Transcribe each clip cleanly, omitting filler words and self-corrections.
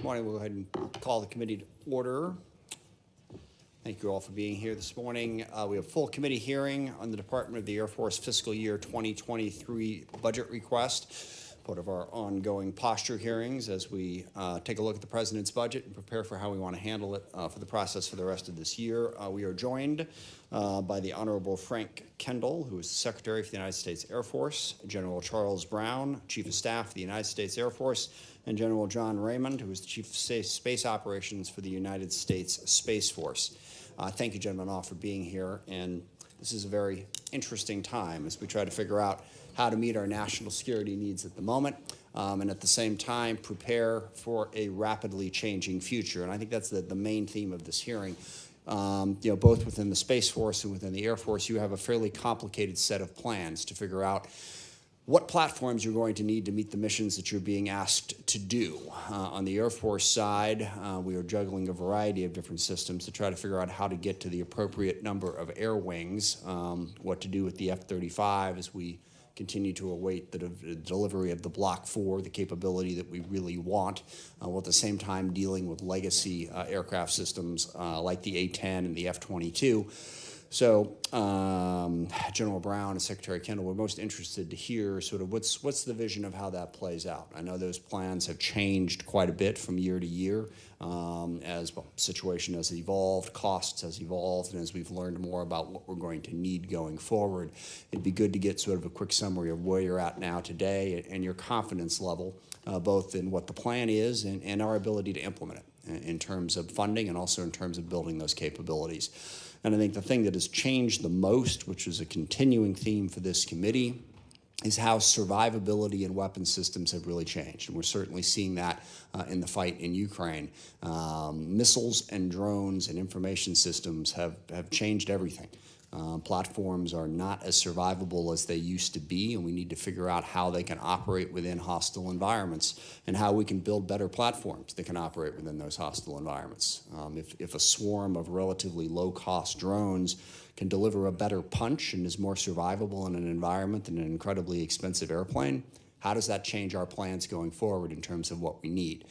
Good morning. We'll go ahead and call the committee to order. Thank you all for being here this morning. We have a full committee hearing on the Department of the Air Force fiscal year 2023 budget request, part of our ongoing posture hearings as we take a look at the President's budget and prepare for how we want to handle it for the process for the rest of this year. We are joined by the Honorable Frank Kendall, who is the Secretary for the United States Air Force, General Charles Brown, Chief of Staff for the United States Air Force, and General John Raymond, who is the Chief of Space Operations for the United States Space Force. Thank you, gentlemen, all for being here. And this is a very interesting time as we try to figure out how to meet our national security needs at the moment, and at the same time prepare for a rapidly changing future. And I think that's the main theme of this hearing. Both within the Space Force and within the Air Force, you have a fairly complicated set of plans to figure out what platforms you're going to need to meet the missions that you're being asked to do. On the Air Force side, we are juggling a variety of different systems to try to figure out how to get to the appropriate number of air wings, what to do with the F-35 as we continue to await the delivery of the Block 4, the capability that we really want, while at the same time dealing with legacy aircraft systems like the A-10 and the F-22. So, General Brown and Secretary Kendall, we're most interested to hear sort of what's the vision of how that plays out. I know those plans have changed quite a bit from year to year as the situation has evolved, costs has evolved, and as we've learned more about what we're going to need going forward. It'd be good to get sort of a quick summary of where you're at now today and your confidence level, both in what the plan is and our ability to implement it in terms of funding and also in terms of building those capabilities. And I think the thing that has changed the most, which is a continuing theme for this committee, is how survivability and weapon systems have really changed. And we're certainly seeing that in the fight in Ukraine. Missiles and drones and information systems have changed everything. Platforms are not as survivable as they used to be, and we need to figure out how they can operate within hostile environments and how we can build better platforms that can operate within those hostile environments. If a swarm of relatively low-cost drones can deliver a better punch and is more survivable in an environment than an incredibly expensive airplane, how does that change our plans going forward in terms of what we need?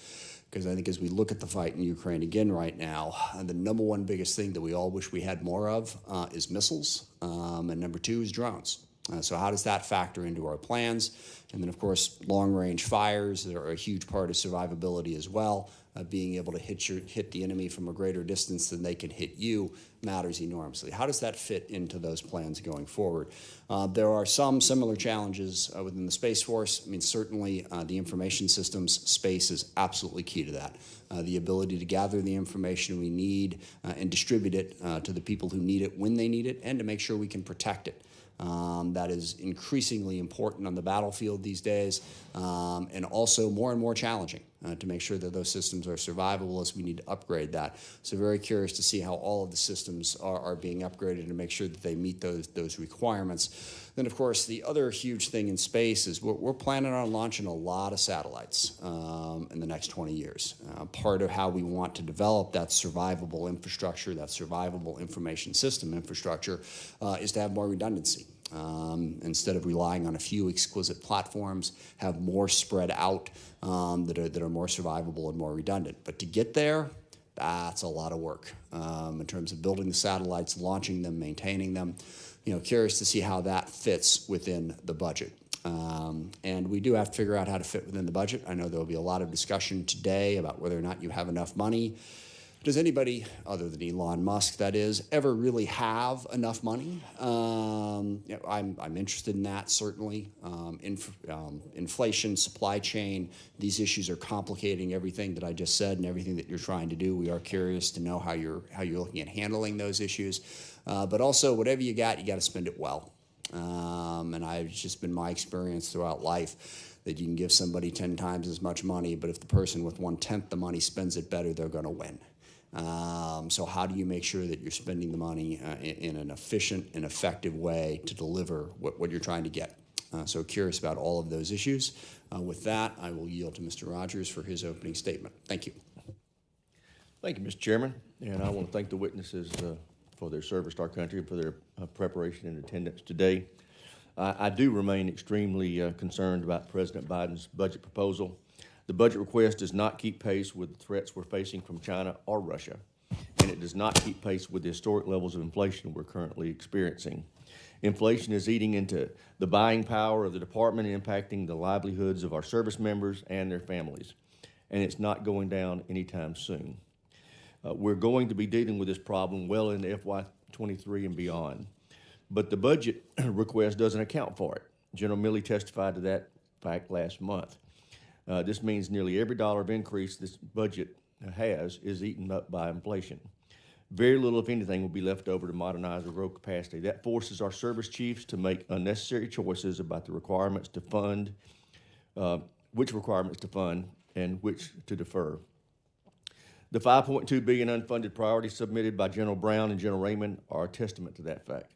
Because I think as we look at the fight in Ukraine again right now, the number one biggest thing that we all wish we had more of is missiles, and number two is drones. So how does that factor into our plans? And then, of course, long-range fires that are a huge part of survivability as well. Being able to hit the enemy from a greater distance than they can hit you matters enormously. How does that fit into those plans going forward? There are some similar challenges within the Space Force. I mean, certainly the information systems space is absolutely key to that. The ability to gather the information we need and distribute it to the people who need it when they need it, and to make sure we can protect it. That is increasingly important on the battlefield these days, and also more and more challenging to make sure that those systems are survivable as we need to upgrade that. So very curious to see how all of the systems are being upgraded to make sure that they meet those requirements. Then, of course, the other huge thing in space is we're planning on launching a lot of satellites in the next 20 years. Part of how we want to develop that survivable infrastructure, that survivable information system infrastructure, is to have more redundancy. Instead of relying on a few exquisite platforms, have more spread out that are more survivable and more redundant. But to get there, that's a lot of work in terms of building the satellites, launching them, maintaining them. Curious to see how that fits within the budget. And we do have to figure out how to fit within the budget. I know there will be a lot of discussion today about whether or not you have enough money. Does anybody, other than Elon Musk, that is, ever really have enough money? I'm interested in that, certainly. Inflation, supply chain, these issues are complicating everything that I just said and everything that you're trying to do. We are curious to know how you're looking at handling those issues. But also, whatever you got to spend it well. And it's just been my experience throughout life that you can give somebody 10 times as much money, but if the person with 1/10 the money spends it better, they're going to win. So how do you make sure that you're spending the money in an efficient and effective way to deliver what you're trying to get? So curious about all of those issues. With that, I will yield to Mr. Rogers for his opening statement. Thank you. Thank you, Mr. Chairman. And I want to thank the witnesses for their service to our country and for their preparation and attendance today. I do remain extremely concerned about President Biden's budget proposal. The budget request does not keep pace with the threats we're facing from China or Russia, and it does not keep pace with the historic levels of inflation we're currently experiencing. Inflation is eating into the buying power of the department and impacting the livelihoods of our service members and their families, and it's not going down anytime soon. We're going to be dealing with this problem well into FY23 and beyond, but the budget request doesn't account for it. General Milley testified to that fact last month. This means nearly every dollar of increase this budget has is eaten up by inflation. Very little, if anything, will be left over to modernize or grow capacity. That forces our service chiefs to make unnecessary choices about the requirements to fund, which requirements to fund and which to defer. The $5.2 billion unfunded priorities submitted by General Brown and General Raymond are a testament to that fact.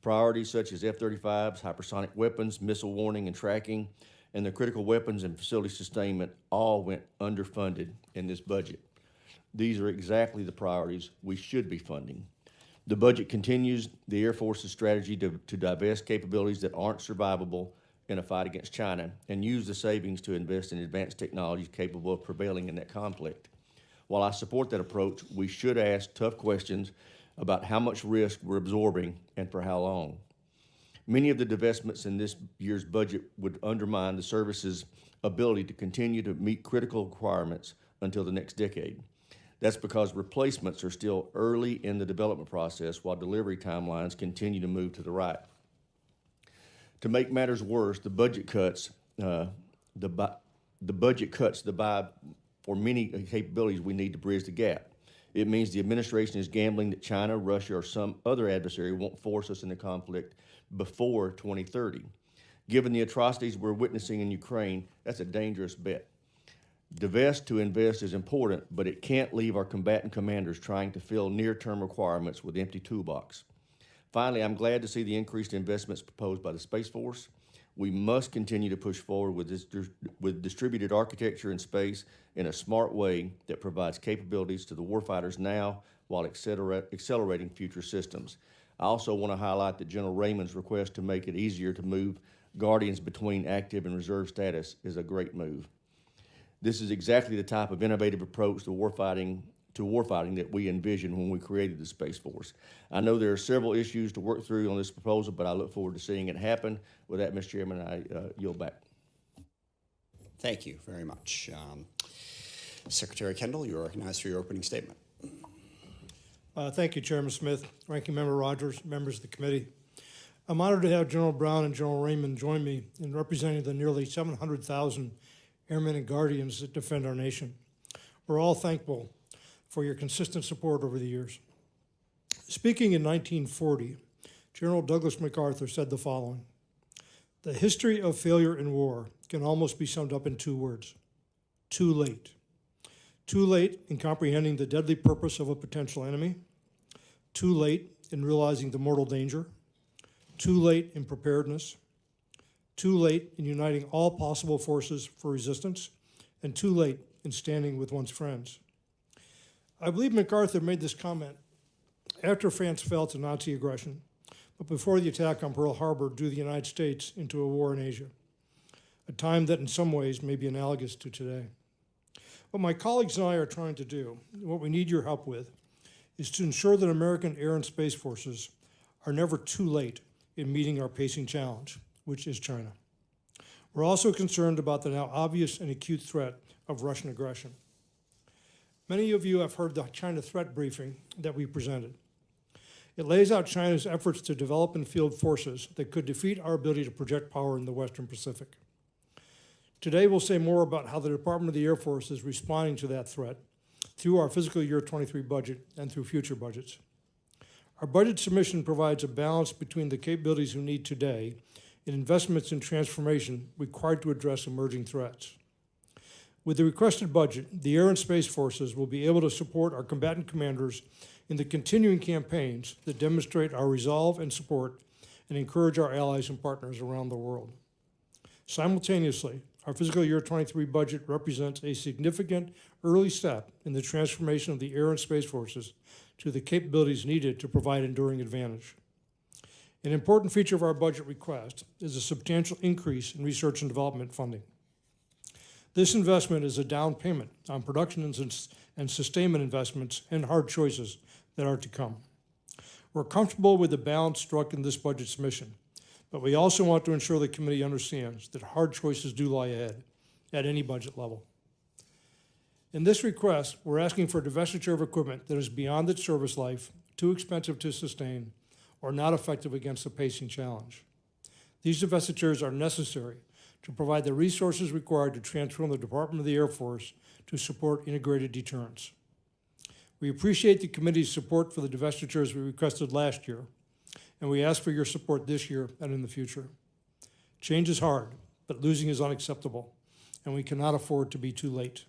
Priorities such as F-35s, hypersonic weapons, missile warning and tracking, and the critical weapons and facility sustainment all went underfunded in this budget. These are exactly the priorities we should be funding. The budget continues the Air Force's strategy to divest capabilities that aren't survivable in a fight against China and use the savings to invest in advanced technologies capable of prevailing in that conflict. While I support that approach, we should ask tough questions about how much risk we're absorbing and for how long. Many of the divestments in this year's budget would undermine the service's ability to continue to meet critical requirements until the next decade. That's because replacements are still early in the development process while delivery timelines continue to move to the right. To make matters worse, the budget cuts the buy for many capabilities we need to bridge the gap. It means the administration is gambling that China, Russia, or some other adversary won't force us into conflict before 2030. Given the atrocities we're witnessing in Ukraine, that's a dangerous bet. Divest to invest is important, but it can't leave our combatant commanders trying to fill near-term requirements with empty toolbox. Finally, I'm glad to see the increased investments proposed by the Space Force. We must continue to push forward with distributed architecture in space in a smart way that provides capabilities to the warfighters now while accelerating future systems. I also want to highlight that General Raymond's request to make it easier to move Guardians between active and reserve status is a great move. This is exactly the type of innovative approach to warfighting that we envisioned when we created the Space Force. I know there are several issues to work through on this proposal, but I look forward to seeing it happen. With that, Mr. Chairman, I yield back. Thank you very much. Secretary Kendall, you are recognized for your opening statement. Thank you, Chairman Smith, Ranking Member Rogers, members of the committee. I'm honored to have General Brown and General Raymond join me in representing the nearly 700,000 airmen and guardians that defend our nation. We're all thankful for your consistent support over the years. Speaking in 1940, General Douglas MacArthur said the following: "The history of failure in war can almost be summed up in two words: too late. Too late in comprehending the deadly purpose of a potential enemy, too late in realizing the mortal danger, too late in preparedness, too late in uniting all possible forces for resistance, and too late in standing with one's friends." I believe MacArthur made this comment after France fell to Nazi aggression, but before the attack on Pearl Harbor drew the United States into a war in Asia, a time that in some ways may be analogous to today. What my colleagues and I are trying to do, and what we need your help with, is to ensure that American air and space forces are never too late in meeting our pacing challenge, which is China. We're also concerned about the now obvious and acute threat of Russian aggression. Many of you have heard the China threat briefing that we presented. It lays out China's efforts to develop and field forces that could defeat our ability to project power in the Western Pacific. Today, we'll say more about how the Department of the Air Force is responding to that threat through our fiscal year 23 budget and through future budgets. Our budget submission provides a balance between the capabilities we need today and investments in transformation required to address emerging threats. With the requested budget, the Air and Space Forces will be able to support our combatant commanders in the continuing campaigns that demonstrate our resolve and support and encourage our allies and partners around the world. Simultaneously, our fiscal year 23 budget represents a significant early step in the transformation of the Air and Space Forces to the capabilities needed to provide enduring advantage. An important feature of our budget request is a substantial increase in research and development funding. This investment is a down payment on production and sustainment investments and hard choices that are to come. We're comfortable with the balance struck in this budget submission, but we also want to ensure the committee understands that hard choices do lie ahead at any budget level. In this request, we're asking for divestiture of equipment that is beyond its service life, too expensive to sustain, or not effective against the pacing challenge. These divestitures are necessary to provide the resources required to transform the Department of the Air Force to support integrated deterrence. We appreciate the committee's support for the divestitures we requested last year, and we ask for your support this year and in the future. Change is hard, but losing is unacceptable, and we cannot afford to be too late.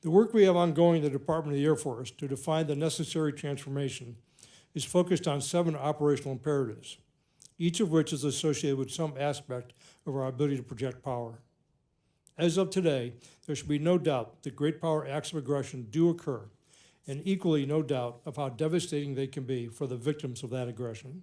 The work we have ongoing in the Department of the Air Force to define the necessary transformation is focused on 7 operational imperatives, each of which is associated with some aspect of our ability to project power. As of today, there should be no doubt that great power acts of aggression do occur, and equally no doubt of how devastating they can be for the victims of that aggression.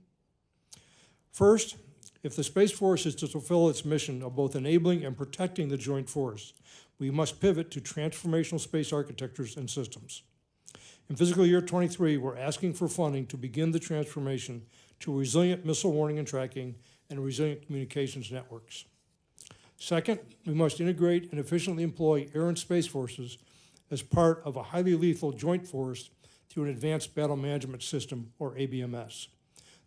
First, if the Space Force is to fulfill its mission of both enabling and protecting the joint force, we must pivot to transformational space architectures and systems. In fiscal year 23, we're asking for funding to begin the transformation to resilient missile warning and tracking and resilient communications networks. Second, we must integrate and efficiently employ air and space forces as part of a highly lethal joint force through an advanced battle management system, or ABMS.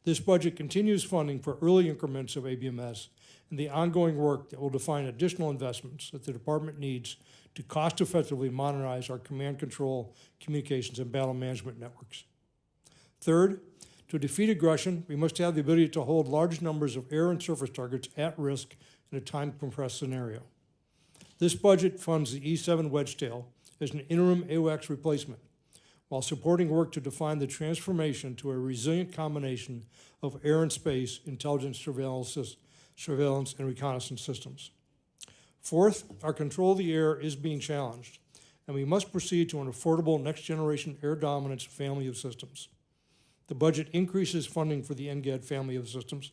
This budget continues funding for early increments of ABMS and the ongoing work that will define additional investments that the department needs to cost-effectively modernize our command control, communications, and battle management networks. Third, to defeat aggression, we must have the ability to hold large numbers of air and surface targets at risk in a time-compressed scenario. This budget funds the E-7 Wedgetail as an interim AWACS replacement, while supporting work to define the transformation to a resilient combination of air and space intelligence, surveillance and reconnaissance systems. Fourth, our control of the air is being challenged, and we must proceed to an affordable next-generation air dominance family of systems. The budget increases funding for the NGAD family of systems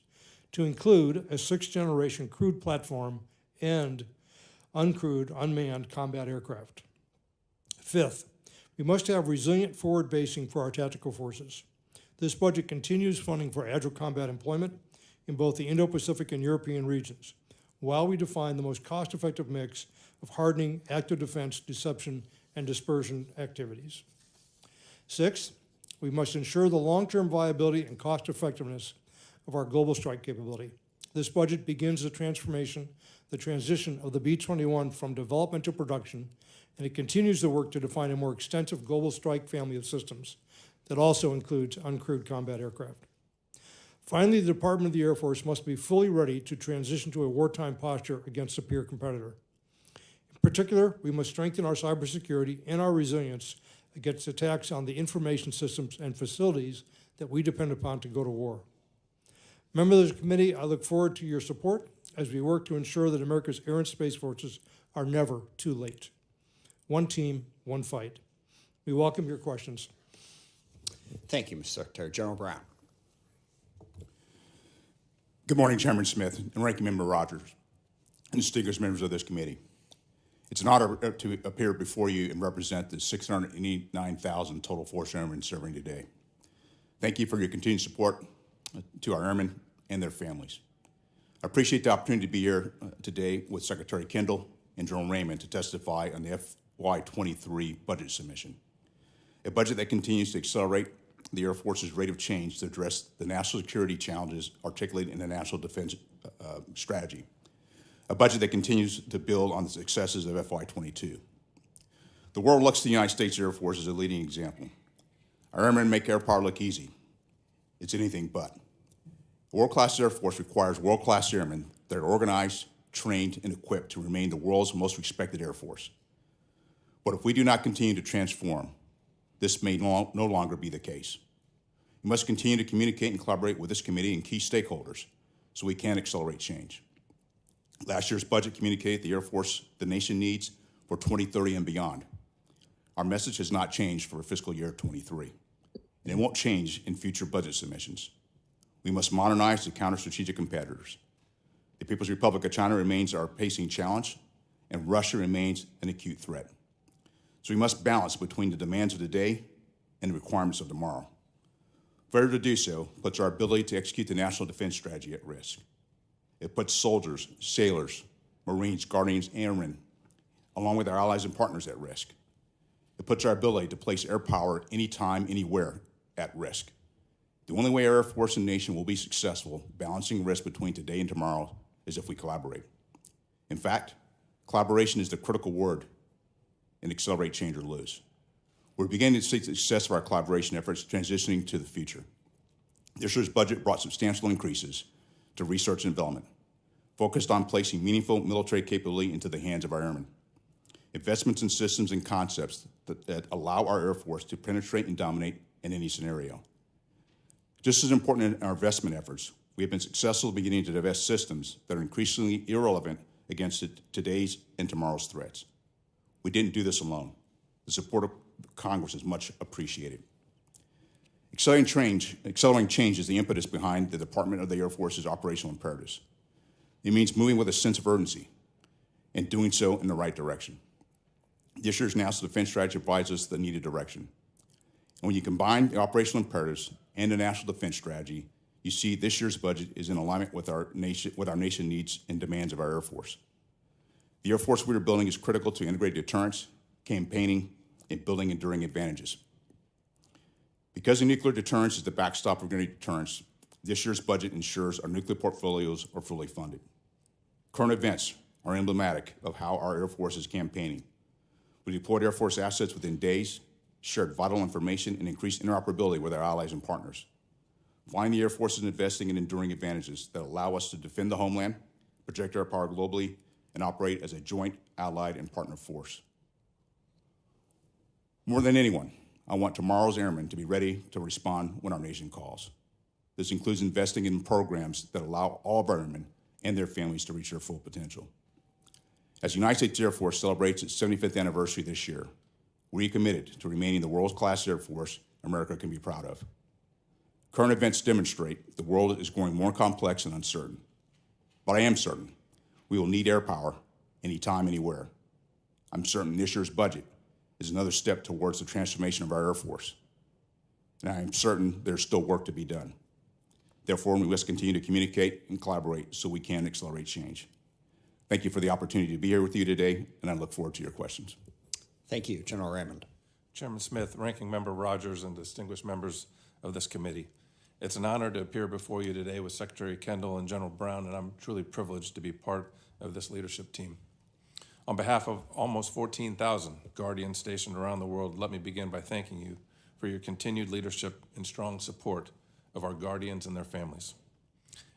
to include a 6th-generation crewed platform and uncrewed, unmanned combat aircraft. Fifth, we must have resilient forward basing for our tactical forces. This budget continues funding for agile combat employment in both the Indo-Pacific and European regions, while we define the most cost-effective mix of hardening, active defense, deception, and dispersion activities. Sixth, we must ensure the long-term viability and cost-effectiveness of our global strike capability. This budget begins the transition of the B-21 from development to production, and it continues the work to define a more extensive global strike family of systems that also includes uncrewed combat aircraft. Finally, the Department of the Air Force must be fully ready to transition to a wartime posture against a peer competitor. In particular, we must strengthen our cybersecurity and our resilience against attacks on the information systems and facilities that we depend upon to go to war. Members of the committee, I look forward to your support as we work to ensure that America's air and space forces are never too late. One team, one fight. We welcome your questions. Thank you, Mr. Secretary. General Brown. Good morning, Chairman Smith and Ranking Member Rogers, and distinguished members of this committee. It's an honor to appear before you and represent the 689,000 total force airmen serving today. Thank you for your continued support to our airmen and their families. I appreciate the opportunity to be here today with Secretary Kendall and General Raymond to testify on the FY23 budget submission, a budget that continues to accelerate the Air Force's rate of change to address the national security challenges articulated in the National Defense Strategy, a budget that continues to build on the successes of FY22. The world looks to the United States Air Force as a leading example. Our airmen make air power look easy. It's anything but. A world-class Air Force requires world-class airmen that are organized, trained, and equipped to remain the world's most respected Air Force. But if we do not continue to transform, this may no longer be the case. We must continue to communicate and collaborate with this committee and key stakeholders so we can accelerate change. Last year's budget communicated the Air Force the nation needs for 2030 and beyond. Our message has not changed for fiscal year 23, and it won't change in future budget submissions. We must modernize to counter strategic competitors. The People's Republic of China remains our pacing challenge, and Russia remains an acute threat. So we must balance between the demands of today and the requirements of tomorrow. Failure to do so puts our ability to execute the national defense strategy at risk. It puts soldiers, sailors, Marines, Guardians, Airmen, along with our allies and partners at risk. It puts our ability to place air power anytime, anywhere at risk. The only way our Air Force and nation will be successful balancing risk between today and tomorrow is if we collaborate. In fact, collaboration is the critical word in Accelerate, Change, or Lose. We're beginning to see the success of our collaboration efforts transitioning to the future. This year's budget brought substantial increases to research and development, focused on placing meaningful military capability into the hands of our airmen. Investments in systems and concepts that allow our Air Force to penetrate and dominate in any scenario. Just as important in our investment efforts, we have been successful beginning to divest systems that are increasingly irrelevant against today's and tomorrow's threats. We didn't do this alone. The support of Congress is much appreciated. Accelerating change is the impetus behind the Department of the Air Force's operational imperatives. It means moving with a sense of urgency and doing so in the right direction. This year's National Defense Strategy provides us the needed direction. And when you combine the operational imperatives and the National Defense Strategy, you see this year's budget is in alignment with our nation needs and demands of our Air Force. The Air Force we are building is critical to integrated deterrence, campaigning, and building enduring advantages. Because the nuclear deterrence is the backstop of integrated deterrence, this year's budget ensures our nuclear portfolios are fully funded. Current events are emblematic of how our Air Force is campaigning. We deployed Air Force assets within days, shared vital information, and increased interoperability with our allies and partners. Finally, the Air Force is investing in enduring advantages that allow us to defend the homeland, project our power globally, and operate as a joint, allied, and partner force. More than anyone, I want tomorrow's airmen to be ready to respond when our nation calls. This includes investing in programs that allow all of our airmen and their families to reach their full potential. As the United States Air Force celebrates its 75th anniversary this year, we are committed to remaining the world-class Air Force America can be proud of. Current events demonstrate the world is growing more complex and uncertain. But I am certain we will need air power anytime, anywhere. I'm certain this year's budget is another step towards the transformation of our Air Force. And I am certain there's still work to be done. Therefore, we must continue to communicate and collaborate so we can accelerate change. Thank you for the opportunity to be here with you today, and I look forward to your questions. Thank you, General Raymond. Chairman Smith, Ranking Member Rogers, and distinguished members of this committee. It's an honor to appear before you today with Secretary Kendall and General Brown, and I'm truly privileged to be part of this leadership team. On behalf of almost 14,000 Guardians stationed around the world, let me begin by thanking you for your continued leadership and strong support of our Guardians and their families.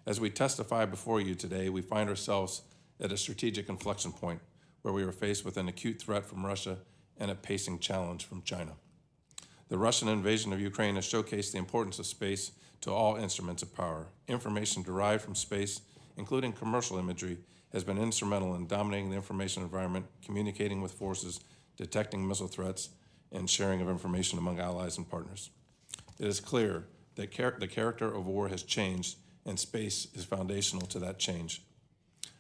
As we testify before you today, we find ourselves at a strategic inflection point where we are faced with an acute threat from Russia and a pacing challenge from China. The Russian invasion of Ukraine has showcased the importance of space to all instruments of power. Information derived from space, including commercial imagery, has been instrumental in dominating the information environment, communicating with forces, detecting missile threats, and sharing of information among allies and partners. It is clear that the character of war has changed, and space is foundational to that change.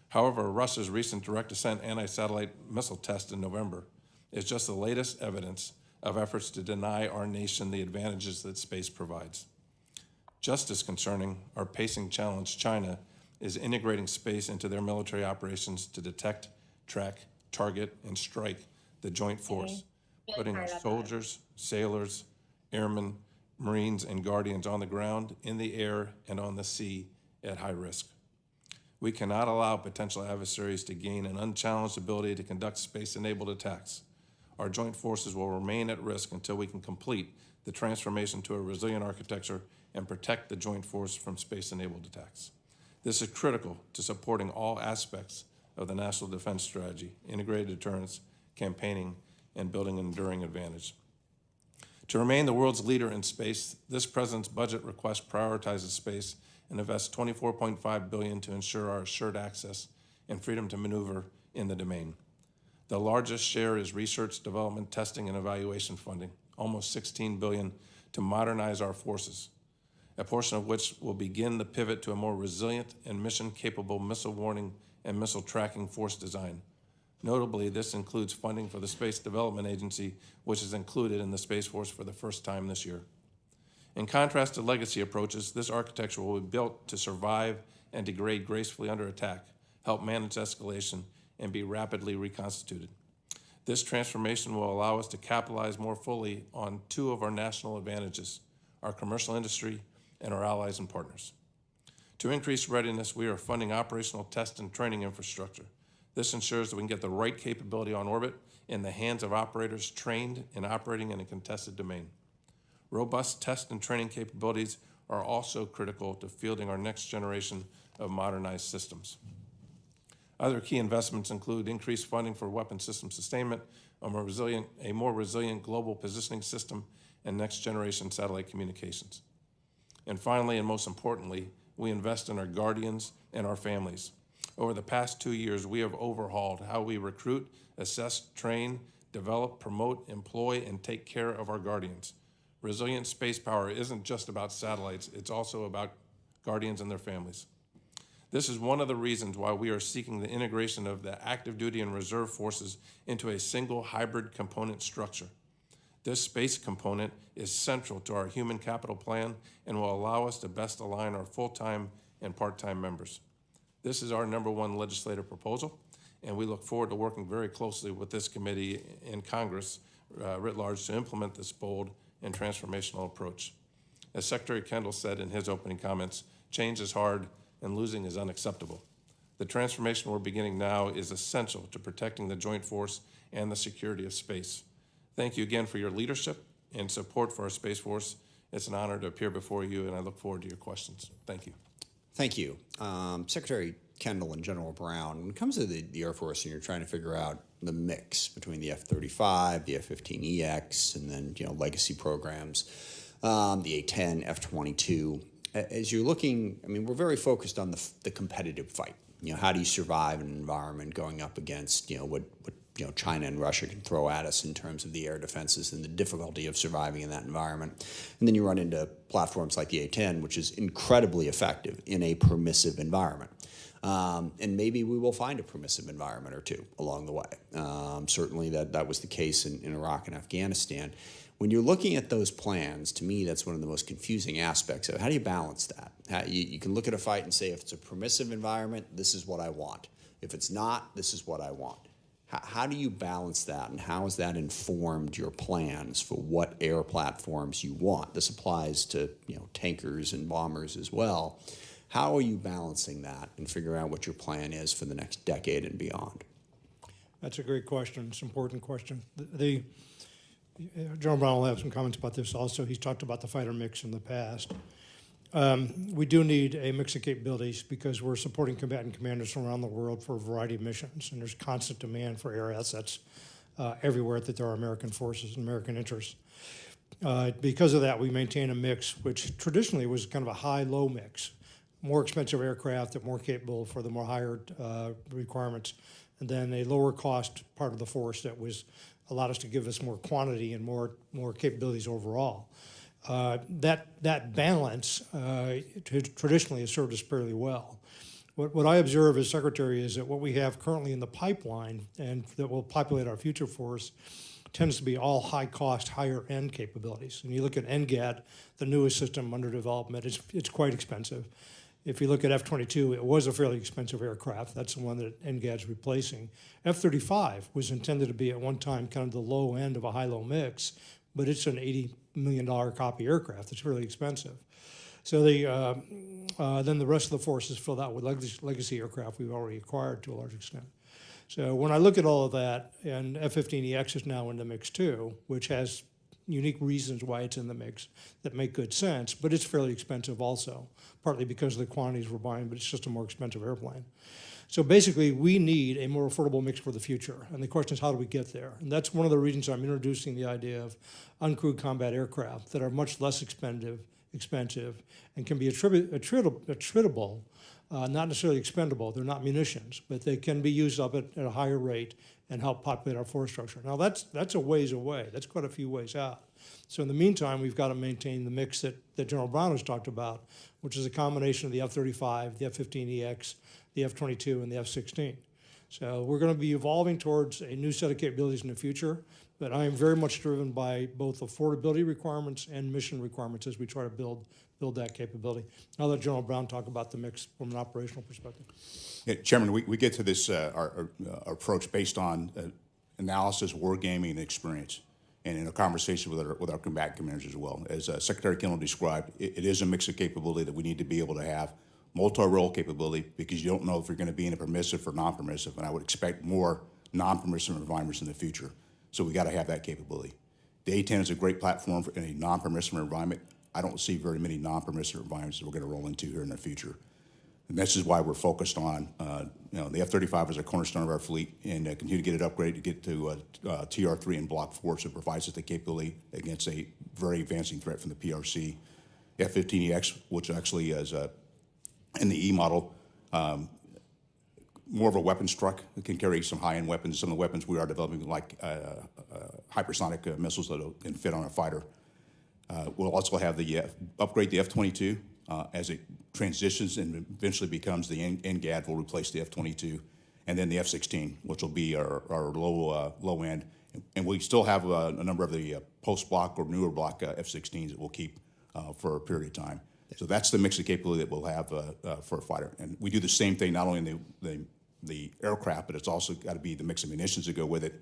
However, Russia's recent direct-ascent anti-satellite missile test in November is just the latest evidence of efforts to deny our nation the advantages that space provides. Just as concerning, our pacing challenge, China, is integrating space into their military operations to detect, track, target, and strike the joint force, putting our soldiers, sailors, airmen, Marines, and Guardians on the ground, in the air, and on the sea at high risk. We cannot allow potential adversaries to gain an unchallenged ability to conduct space-enabled attacks. Our joint forces will remain at risk until we can complete the transformation to a resilient architecture and protect the joint force from space-enabled attacks. This is critical to supporting all aspects of the National Defense Strategy, integrated deterrence, campaigning, and building an enduring advantage. To remain the world's leader in space, this President's budget request prioritizes space and invests $24.5 billion to ensure our assured access and freedom to maneuver in the domain. The largest share is research, development, testing, and evaluation funding, almost $16 billion to modernize our forces, a portion of which will begin the pivot to a more resilient and mission-capable missile warning and missile tracking force design. Notably, this includes funding for the Space Development Agency, which is included in the Space Force for the first time this year. In contrast to legacy approaches, this architecture will be built to survive and degrade gracefully under attack, help manage escalation, and be rapidly reconstituted. This transformation will allow us to capitalize more fully on two of our national advantages, our commercial industry and our allies and partners. To increase readiness, we are funding operational test and training infrastructure. This ensures that we can get the right capability on orbit in the hands of operators trained in operating in a contested domain. Robust test and training capabilities are also critical to fielding our next generation of modernized systems. Other key investments include increased funding for weapon system sustainment, a more resilient global positioning system, and next generation satellite communications. And finally, and most importantly, we invest in our guardians and our families. Over the past 2 years, we have overhauled how we recruit, assess, train, develop, promote, employ, and take care of our guardians. Resilient space power isn't just about satellites, it's also about guardians and their families. This is one of the reasons why we are seeking the integration of the active duty and reserve forces into a single hybrid component structure. This space component is central to our human capital plan and will allow us to best align our full-time and part-time members. This is our #1 legislative proposal, and we look forward to working very closely with this committee and Congress writ large to implement this bold and transformational approach. As Secretary Kendall said in his opening comments, change is hard and losing is unacceptable. The transformation we're beginning now is essential to protecting the joint force and the security of space. Thank you again for your leadership and support for our Space Force. It's an honor to appear before you, and I look forward to your questions. Thank you. Thank you. Secretary Kendall and General Brown, when it comes to the Air Force and you're trying to figure out the mix between the F-35, the F-15EX, and then legacy programs, the A-10, F-22, as you're looking, I mean, we're very focused on the competitive fight. How do you survive in an environment going up against what China and Russia can throw at us in terms of the air defenses and the difficulty of surviving in that environment. And then you run into platforms like the A-10, which is incredibly effective in a permissive environment. And maybe we will find a permissive environment or two along the way. Certainly that was the case in Iraq and Afghanistan. When you're looking at those plans, to me, that's one of the most confusing aspects of how do you balance that? You can look at a fight and say, if it's a permissive environment, this is what I want. If it's not, this is what I want. How do you balance that, and how has that informed your plans for what air platforms you want? This applies to tankers and bombers as well. How are you balancing that and figure out what your plan is for the next decade and beyond? That's a great question. It's an important question. General Brown will have some comments about this also. He's talked about the fighter mix in the past. We do need a mix of capabilities because we're supporting combatant commanders from around the world for a variety of missions, and there's constant demand for air assets everywhere that there are American forces and American interests. Because of that, we maintain a mix which traditionally was kind of a high-low mix, more expensive aircraft that more capable for the more higher requirements, and then a lower cost part of the force that allowed us to give us more quantity and more capabilities overall. That balance traditionally has served us fairly well. What I observe as Secretary is that what we have currently in the pipeline and that will populate our future force tends to be all high-cost, higher-end capabilities. And you look at NGAD, the newest system under development, it's quite expensive. If you look at F-22, it was a fairly expensive aircraft. That's the one that NGAD's replacing. F-35 was intended to be at one time kind of the low end of a high-low mix, but it's an $80 million copy aircraft. It's really expensive. So then the rest of the force is filled out with legacy aircraft we've already acquired to a large extent. So when I look at all of that, and F-15EX is now in the mix too, which has unique reasons why it's in the mix that make good sense, but it's fairly expensive also, partly because of the quantities we're buying, but it's just a more expensive airplane. So basically, we need a more affordable mix for the future, and the question is, how do we get there? And that's one of the reasons I'm introducing the idea of uncrewed combat aircraft that are much less expensive and can be attritable, not necessarily expendable. They're not munitions, but they can be used up at a higher rate and help populate our force structure. Now, that's a ways away. That's quite a few ways out. So in the meantime, we've got to maintain the mix that General Brown has talked about, which is a combination of the F-35, the F-15EX, the F-22, and the F-16. So we're going to be evolving towards a new set of capabilities in the future, but I am very much driven by both affordability requirements and mission requirements as we try to build that capability. I'll let General Brown talk about the mix from an operational perspective. Yeah, Chairman, we get to this our approach based on analysis, wargaming, and experience, and in a conversation with our combatant commanders as well. As Secretary Kendall described, it is a mix of capability that we need to be able to have. Multi-role capability, because you don't know if you're going to be in a permissive or non-permissive, and I would expect more non-permissive environments in the future. So we got to have that capability. The A-10 is a great platform in a non-permissive environment. I don't see very many non-permissive environments that we're going to roll into here in the future. And this is why we're focused on, the F-35 is a cornerstone of our fleet, and continue to get it upgraded to get to TR-3 and Block 4, so it provides us the capability against a very advancing threat from the PRC. F-15EX, which actually is in the E model, more of a weapons truck. It can carry some high-end weapons. Some of the weapons we are developing, like hypersonic missiles that can fit on a fighter. We'll also have the upgrade the F-22 as it transitions and eventually becomes the NGAD. Will replace the F-22, and then the F-16, which will be our low end. And we still have a number of the post-block or newer block F-16s that we'll keep for a period of time. So that's the mix of capability that we'll have for a fighter. And we do the same thing not only in the aircraft, but it's also got to be the mix of munitions that go with it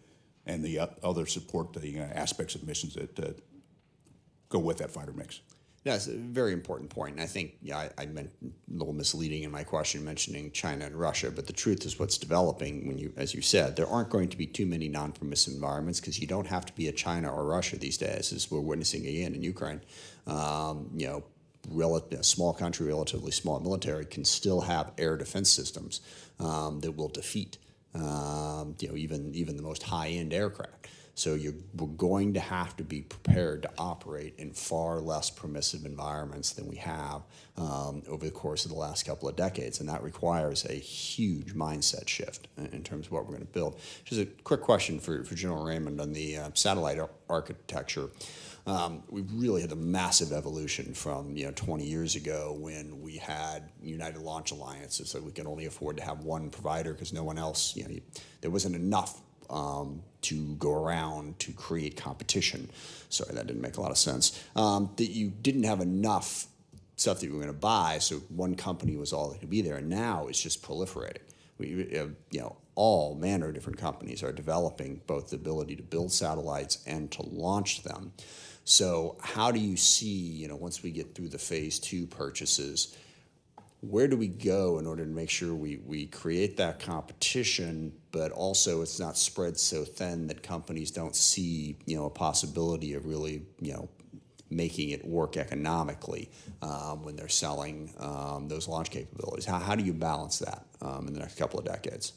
and the other support aspects of missions that go with that fighter mix. That's a very important point. And I think, I meant a little misleading in my question mentioning China and Russia, but the truth is what's developing when you, as you said, there aren't going to be too many non-permissive environments because you don't have to be a China or Russia these days, as we're witnessing again in Ukraine. A small country, relatively small military, can still have air defense systems that will defeat, even the most high-end aircraft. So we're going to have to be prepared to operate in far less permissive environments than we have over the course of the last couple of decades, and that requires a huge mindset shift in terms of what we're going to build. Just a quick question for General Raymond on the satellite architecture. We really had a massive evolution from 20 years ago when we had United Launch Alliances, so we could only afford to have one provider because no one else, there wasn't enough to go around to create competition. Sorry, that didn't make a lot of sense. That you didn't have enough stuff that you were going to buy, so one company was all that could be there, and now it's just proliferating. All manner of different companies are developing both the ability to build satellites and to launch them. So how do you see, once we get through the phase 2 purchases, where do we go in order to make sure we create that competition, but also it's not spread so thin that companies don't see, a possibility of really, making it work economically when they're selling those launch capabilities? How do you balance that in the next couple of decades?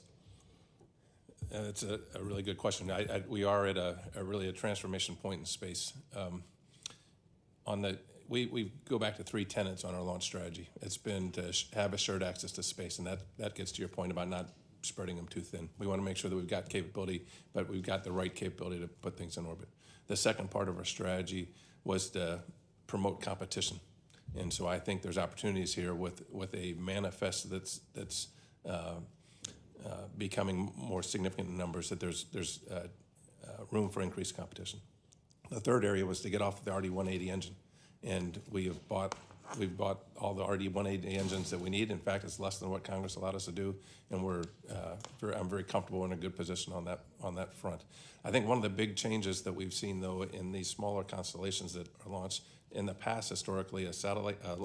That's a really good question. We are at a really transformation point in space. We go back to 3 tenets on our launch strategy. It's been to have assured access to space, and that gets to your point about not spreading them too thin. We want to make sure that we've got capability, but we've got the right capability to put things in orbit. The second part of our strategy was to promote competition, and so I think there's opportunities here with a manifest that's becoming more significant in numbers, that there's room for increased competition. The third area was to get off the RD-180 engine, and we've bought all the RD-180 engines that we need. In fact, it's less than what Congress allowed us to do, and I'm very comfortable in a good position on that front. I think one of the big changes that we've seen, though, in these smaller constellations that are launched in the past, historically, a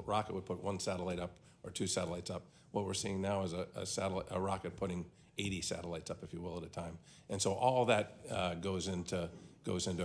rocket would put 1 satellite up or 2 satellites up. What we're seeing now is a rocket putting 80 satellites up, if you will, at a time. And so all that goes into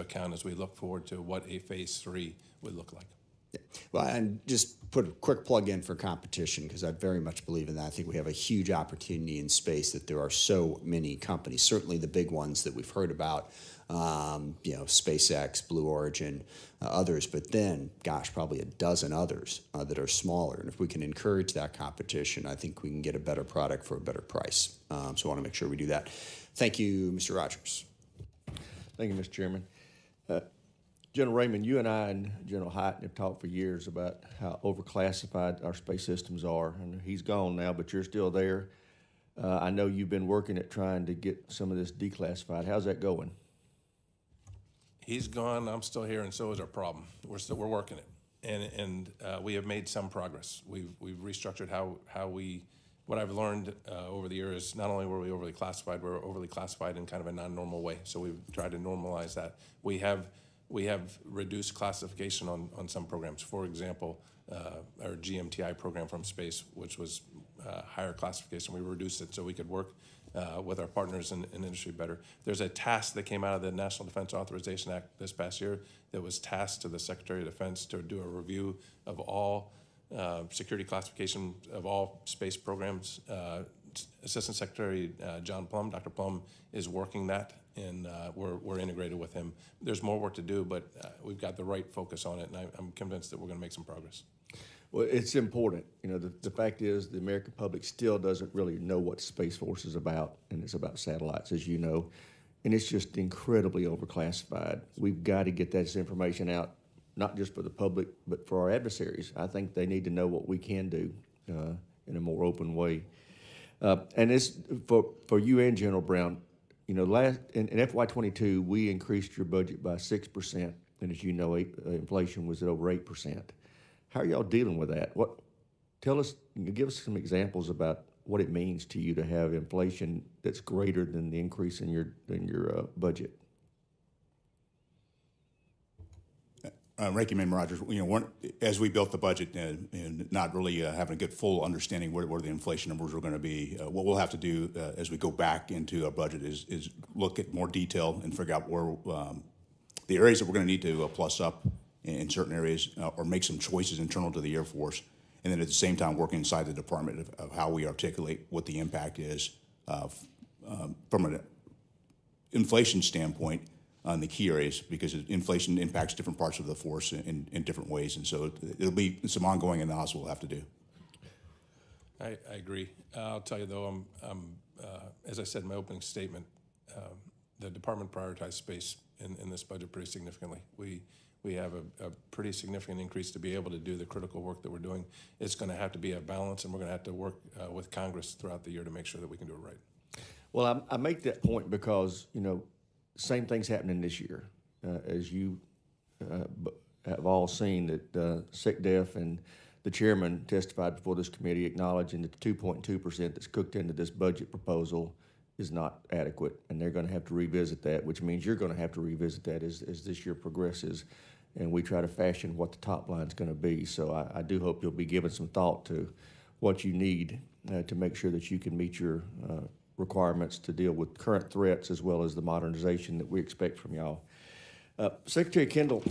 account as we look forward to what a phase 3 would look like. Yeah. Well, and just put a quick plug in for competition, because I very much believe in that. I think we have a huge opportunity in space that there are so many companies, certainly the big ones that we've heard about, SpaceX, Blue Origin, others, but then, probably a dozen others that are smaller. And if we can encourage that competition, I think we can get a better product for a better price. So I want to make sure we do that. Thank you, Mr. Rogers. Thank you, Mr. Chairman. General Raymond, you and I and General Hyten have talked for years about how overclassified our space systems are. And he's gone now, but you're still there. I know you've been working at trying to get some of this declassified. How's that going? He's gone, I'm still here, and so is our problem. We're working it. And we have made some progress. We've restructured what I've learned over the years, not only were we overly classified, we're overly classified in kind of a non-normal way. So we've tried to normalize that. We have reduced classification on some programs. For example, our GMTI program from space, which was higher classification, we reduced it so we could work with our partners in industry better. There's a task that came out of the National Defense Authorization Act this past year that was tasked to the Secretary of Defense to do a review of all security classification of all space programs. Assistant Secretary Dr. Plum is working that, and we're integrated with him. There's more work to do, but we've got the right focus on it, and I'm convinced that we're going to make some progress. Well, it's important. You know, the fact is the American public still doesn't really know what Space Force is about, and it's about satellites, as you know, and it's just incredibly overclassified. We've got to get that information out, not just for the public, but for our adversaries. I think they need to know what we can do in a more open way. And it's for you and General Brown. You know, in FY22, we increased your budget by 6%, and as you know, inflation was at over 8%. How are y'all dealing with that? Give us some examples about what it means to you to have inflation that's greater than the increase in your budget. Ranking Member Rogers, you know, as we built the budget and not really having a good full understanding where the inflation numbers are going to be, what we'll have to do as we go back into our budget is look at more detail and figure out where the areas that we're going to need to plus up in certain areas or make some choices internal to the Air Force, and then at the same time work inside the department of how we articulate what the impact is from an inflation standpoint on the key areas, because inflation impacts different parts of the force in different ways, and so it'll be some ongoing analysis we'll have to do. I agree. I'll tell you though, as I said in my opening statement, the department prioritized space in this budget pretty significantly. We have a pretty significant increase to be able to do the critical work that we're doing. It's going to have to be a balance, and we're going to have to work with Congress throughout the year to make sure that we can do it right. Well, I make that point because, you know, same thing's happening this year. As you have all seen, that SecDef and the chairman testified before this committee acknowledging that the 2.2% that's cooked into this budget proposal is not adequate, and they're going to have to revisit that, which means you're going to have to revisit that as this year progresses, and we try to fashion what the top line is going to be. So I do hope you'll be giving some thought to what you need to make sure that you can meet your requirements to deal with current threats as well as the modernization that we expect from y'all. Secretary Kendall,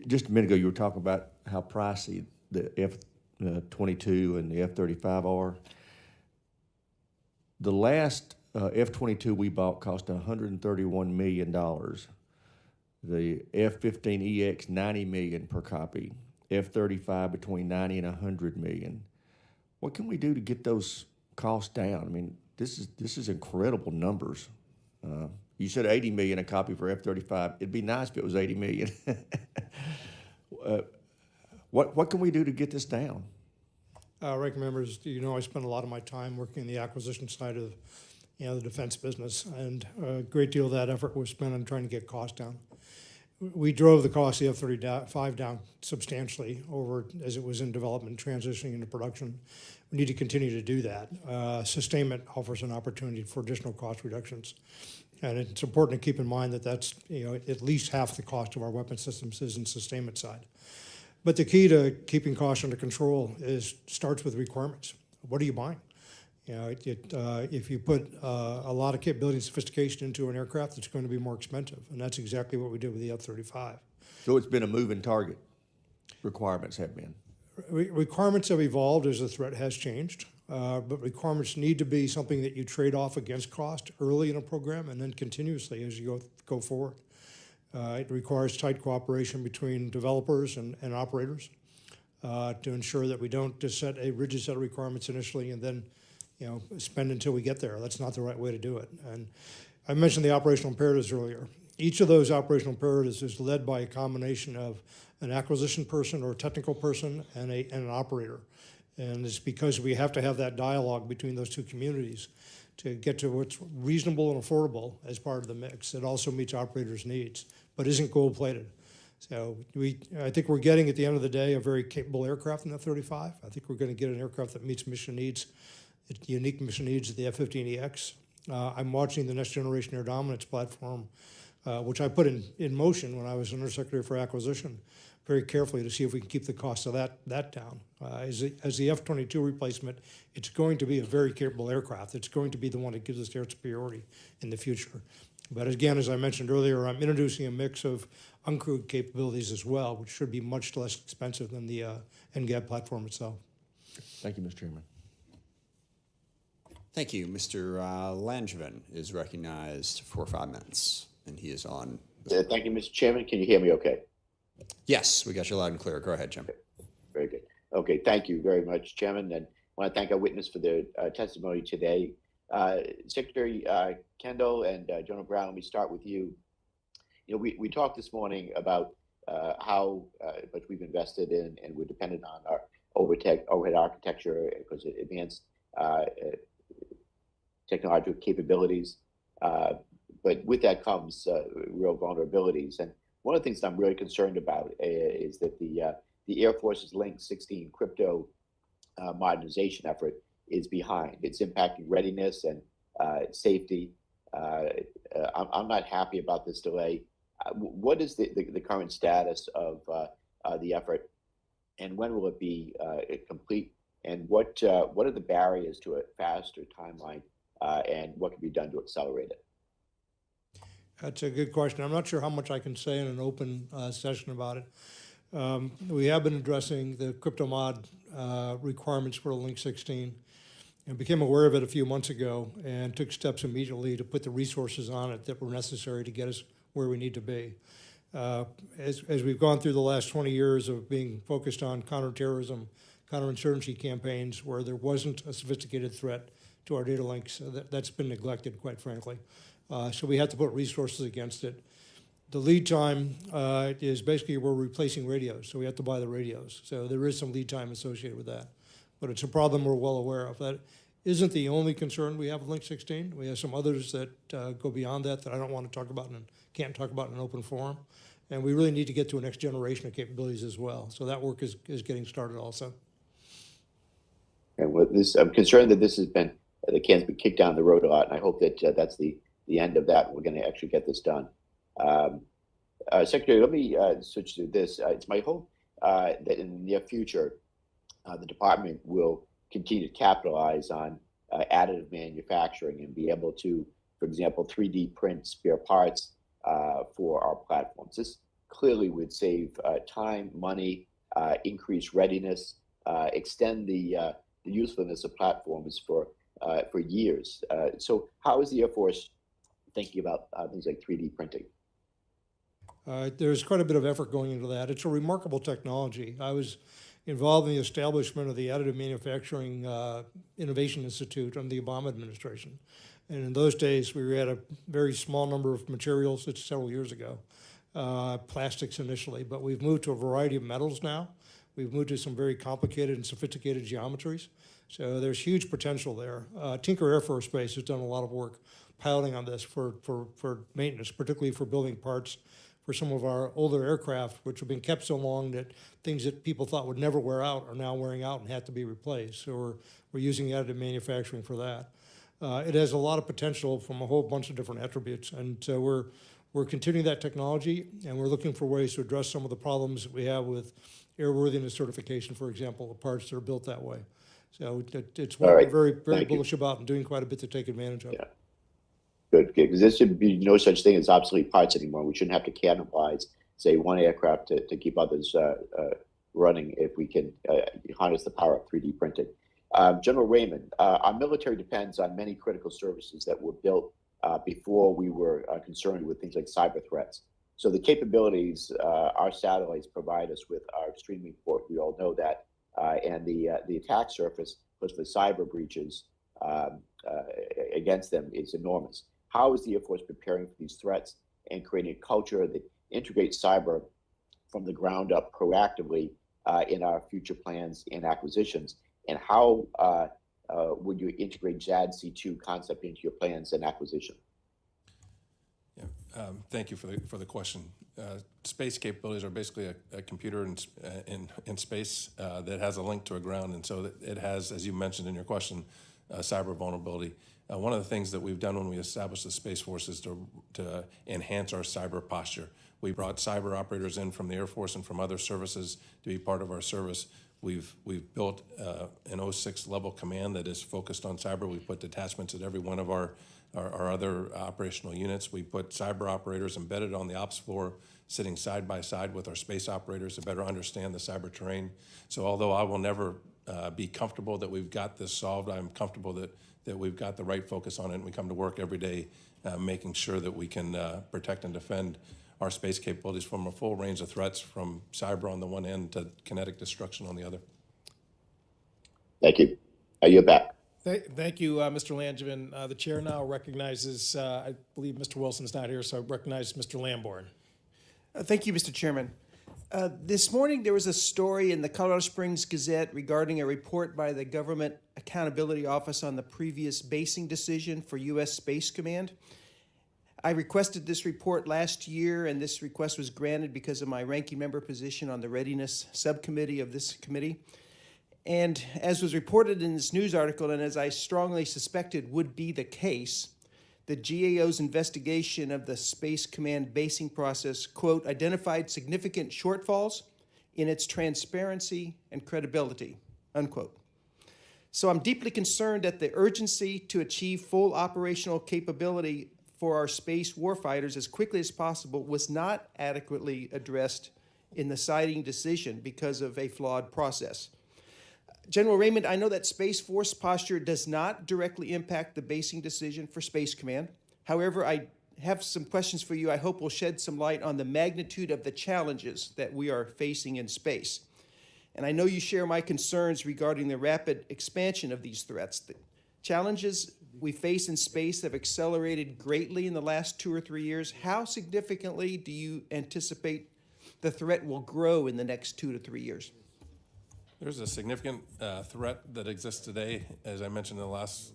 just a minute ago you were talking about how pricey the F-22 and the F-35 are. The last F-22 we bought cost $131 million. The F-15EX, $90 million per copy. F-35 between $90 and $100 million. What can we do to get those costs down? I mean, this is incredible numbers. You said $80 million a copy for F-35. It'd be nice if it was $80 million. What can we do to get this down? Ranking members, you know I spend a lot of my time working in the acquisition side of the defense business, and a great deal of that effort was spent on trying to get costs down. We drove the cost of the F-35 down substantially over as it was in development, transitioning into production. We need to continue to do that. Sustainment offers an opportunity for additional cost reductions. And it's important to keep in mind that that's at least half the cost of our weapon systems is in sustainment side. But the key to keeping costs under control starts with requirements. What are you buying? If you put a lot of capability and sophistication into an aircraft, it's going to be more expensive, and that's exactly what we did with the F-35. So it's been a moving target. Requirements have been. Requirements have evolved as the threat has changed, but requirements need to be something that you trade off against cost early in a program and then continuously as you go forward. It requires tight cooperation between developers and operators to ensure that we don't just set a rigid set of requirements initially and then spend until we get there. That's not the right way to do it. And I mentioned the operational imperatives earlier. Each of those operational imperatives is led by a combination of an acquisition person or a technical person and an operator. And it's because we have to have that dialogue between those two communities to get to what's reasonable and affordable as part of the mix. It also meets operators' needs, but isn't gold-plated. So I think we're getting, at the end of the day, a very capable aircraft in the F-35. I think we're going to get an aircraft that meets mission needs, the unique mission needs of the F-15EX. I'm watching the Next Generation Air Dominance platform, which I put in motion when I was Undersecretary for Acquisition, very carefully to see if we can keep the cost of that down. As the F-22 replacement, it's going to be a very capable aircraft. It's going to be the one that gives us air superiority in the future. But again, as I mentioned earlier, I'm introducing a mix of uncrewed capabilities as well, which should be much less expensive than the NGAD platform itself. Thank you, Mr. Chairman. Thank you. Mr. Langevin is recognized for 5 minutes, and he is on. Thank you, Mr. Chairman. Can you hear me okay? Yes, we got you loud and clear. Go ahead, Jim. Very good. Okay, thank you very much, Chairman. And I want to thank our witness for their testimony today. Secretary Kendall and General Brown, let me start with you. You know, we talked this morning about how much we've invested in and we're dependent on our overhead architecture because it advanced technological capabilities. But with that comes real vulnerabilities. And one of the things that I'm really concerned about is that the Air Force's Link 16 crypto modernization effort is behind. It's impacting readiness and safety. I'm not happy about this delay. What is the current status of the effort, and when will it be complete? And what are the barriers to a faster timeline, and what can be done to accelerate it? That's a good question. I'm not sure how much I can say in an open session about it. We have been addressing the crypto mod requirements for Link 16 and became aware of it a few months ago and took steps immediately to put the resources on it that were necessary to get us where we need to be. As we've gone through the last 20 years of being focused on counterterrorism, counterinsurgency campaigns where there wasn't a sophisticated threat to our data links, that's been neglected, quite frankly. So we had to put resources against it. The lead time is basically we're replacing radios, so we have to buy the radios. So there is some lead time associated with that. But it's a problem we're well aware of. That isn't the only concern we have with Link 16. We have some others that go beyond that I don't want to talk about and can't talk about in an open forum. And we really need to get to a next generation of capabilities as well. So that work is getting started also. And with this, I'm concerned that this has been, the can's been kicked down the road a lot, and I hope that that's the end of that. We're going to actually get this done. Secretary, let me switch to this. It's my hope that in the near future, the department will continue to capitalize on additive manufacturing and be able to, for example, 3D print spare parts for our platforms. This clearly would save time, money, increase readiness, extend the usefulness of platforms for years. So how is the Air Force thinking about things like 3D printing? There's quite a bit of effort going into that. It's a remarkable technology. I was involved in the establishment of the Additive Manufacturing Innovation Institute under the Obama administration. And in those days, we had a very small number of materials. It's several years ago, plastics initially, but we've moved to a variety of metals now. We've moved to some very complicated and sophisticated geometries. So there's huge potential there. Tinker Air Force Base has done a lot of work piloting on this for maintenance, particularly for building parts for some of our older aircraft, which have been kept so long that things that people thought would never wear out are now wearing out and have to be replaced. So we're using additive manufacturing for that. It has a lot of potential from a whole bunch of different attributes. And so we're continuing that technology, and we're looking for ways to address some of the problems that we have with airworthiness certification, for example, the parts that are built that way. So it's what we're very bullish about and doing quite a bit to take advantage of. Yeah. Good, because there should be no such thing as obsolete parts anymore. We shouldn't have to cannibalize, say, one aircraft to keep others running if we can harness the power of 3D printing. General Raymond, our military depends on many critical services that were built before we were concerned with things like cyber threats. So the capabilities our satellites provide us with are extremely important. We all know that. And the attack surface for cyber breaches against them is enormous. How is the Air Force preparing for these threats and creating a culture that integrates cyber from the ground up proactively in our future plans and acquisitions? And how would you integrate JADC2 concept into your plans and acquisition? Yeah, thank you for the question. Space capabilities are basically a computer in space that has a link to a ground, and so it has, as you mentioned in your question, cyber vulnerability. One of the things that we've done when we established the Space Force is to enhance our cyber posture. We brought cyber operators in from the Air Force and from other services to be part of our service. We've built an 06 level command that is focused on cyber. We've put detachments at every one of our other operational units. We put cyber operators embedded on the ops floor, sitting side by side with our space operators to better understand the cyber terrain. So although I will never be comfortable that we've got this solved, I'm comfortable that we've got the right focus on it, and we come to work every day making sure that we can protect and defend our space capabilities from a full range of threats, from cyber on the one end to kinetic destruction on the other. Thank you. You're back. Thank you, Mr. Langevin. The chair now recognizes, I believe Mr. Wilson's not here, so I recognize Mr. Lamborn. Thank you, Mr. Chairman. This morning there was a story in the Colorado Springs Gazette regarding a report by the Government Accountability Office on the previous basing decision for U.S. Space Command. I requested this report last year, and this request was granted because of my ranking member position on the Readiness Subcommittee of this committee. And as was reported in this news article, and as I strongly suspected would be the case, the GAO's investigation of the Space Command basing process, quote, identified significant shortfalls in its transparency and credibility, unquote. So I'm deeply concerned that the urgency to achieve full operational capability for our space warfighters as quickly as possible was not adequately addressed in the siting decision because of a flawed process. General Raymond, I know that Space Force posture does not directly impact the basing decision for Space Command. However, I have some questions for you I hope will shed some light on the magnitude of the challenges that we are facing in space. And I know you share my concerns regarding the rapid expansion of these threats. The challenges we face in space have accelerated greatly in the last 2 or 3 years. How significantly do you anticipate the threat will grow in the next 2 to 3 years? There's a significant threat that exists today, as I mentioned in the last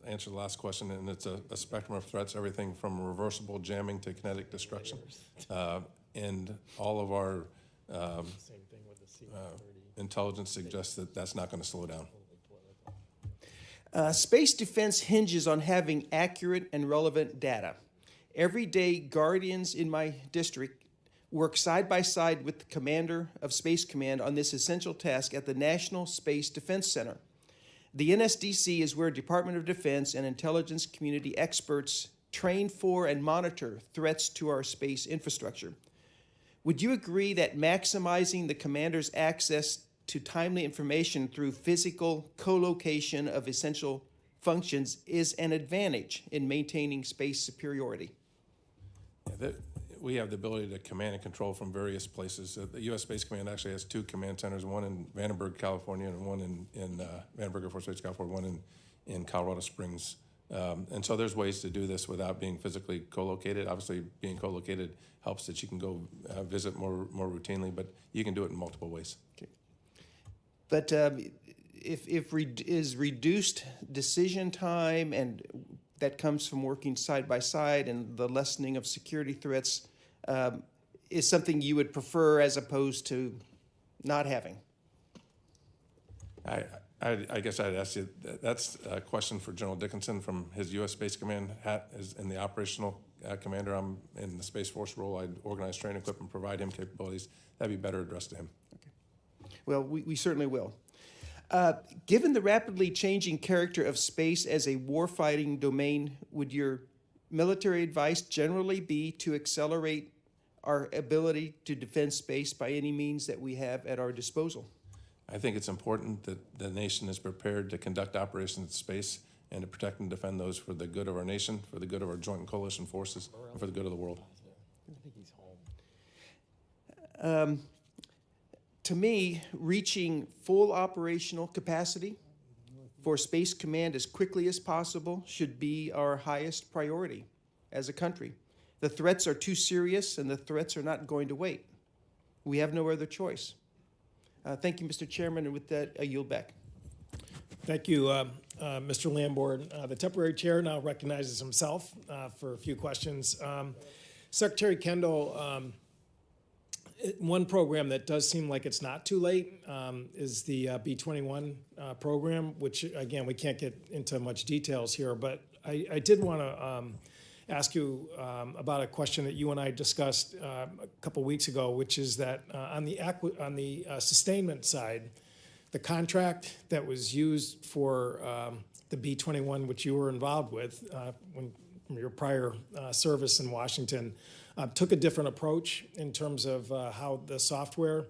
answer to the last question, and it's a spectrum of threats, everything from reversible jamming to kinetic destruction. And all of our intelligence suggests that that's not going to slow down. Space defense hinges on having accurate and relevant data. Every day, Guardians in my district work side by side with the commander of Space Command on this essential task at the National Space Defense Center. The NSDC is where Department of Defense and intelligence community experts train for and monitor threats to our space infrastructure. Would you agree that maximizing the commander's access to timely information through physical co-location of essential functions is an advantage in maintaining space superiority? Yeah, we have the ability to command and control from various places. The U.S. Space Command actually has 2 command centers, one in Vandenberg, California, and one in Vandenberg Air Force Base, California, one in Colorado Springs. And so there's ways to do this without being physically co-located. Obviously, being co-located helps that you can go visit more routinely, but you can do it in multiple ways. Okay. But is reduced decision time, and that comes from working side by side, and the lessening of security threats is something you would prefer as opposed to not having? I guess I'd ask you, that's a question for General Dickinson from his U.S. Space Command hat as in the operational commander. I'm in the Space Force role. I'd organize, train, equip, and provide him capabilities. That'd be better addressed to him. Okay. Well, we certainly will. Given the rapidly changing character of space as a warfighting domain, would your military advice generally be to accelerate our ability to defend space by any means that we have at our disposal? I think it's important that the nation is prepared to conduct operations in space and to protect and defend those for the good of our nation, for the good of our joint and coalition forces, and for the good of the world. To me, reaching full operational capacity for Space Command as quickly as possible should be our highest priority as a country. The threats are too serious, and the threats are not going to wait. We have no other choice. Thank you, Mr. Chairman, and with that, I yield back. Thank you, Mr. Lamborn. The temporary chair now recognizes himself for a few questions. Secretary Kendall, one program that does seem like it's not too late is the B-21 program, which, again, we can't get into much details here, but I did want to ask you about a question that you and I discussed a couple weeks ago, which is that on the sustainment side, the contract that was used for the B-21, which you were involved with from your prior service in Washington, took a different approach in terms of how the software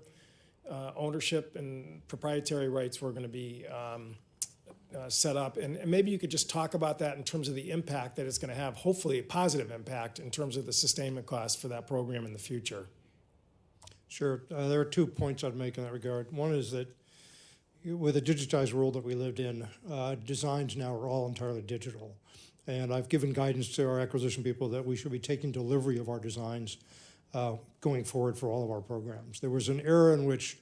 ownership and proprietary rights were going to be set up. And maybe you could just talk about that in terms of the impact that it's going to have, hopefully a positive impact in terms of the sustainment costs for that program in the future. Sure. There are 2 points I'd make in that regard. One is that with the digitized world that we lived in, designs now are all entirely digital. And I've given guidance to our acquisition people that we should be taking delivery of our designs going forward for all of our programs. There was an era in which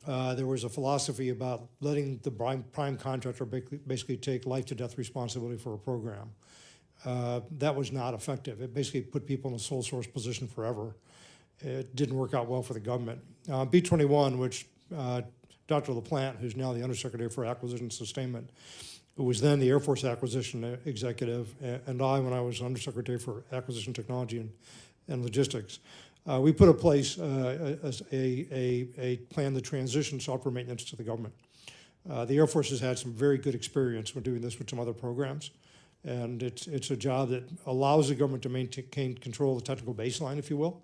there was a philosophy about letting the prime contractor basically take life-to-death responsibility for a program. That was not effective. It basically put people in a sole source position forever. It didn't work out well for the government. B-21, which Dr. LaPlante, who's now the Undersecretary for Acquisition and Sustainment, who was then the Air Force Acquisition Executive, and I, when I was Undersecretary for Acquisition Technology and Logistics, we put in place a plan to transition software maintenance to the government. The Air Force has had some very good experience with doing this with some other programs, and it's a job that allows the government to maintain control of the technical baseline, if you will,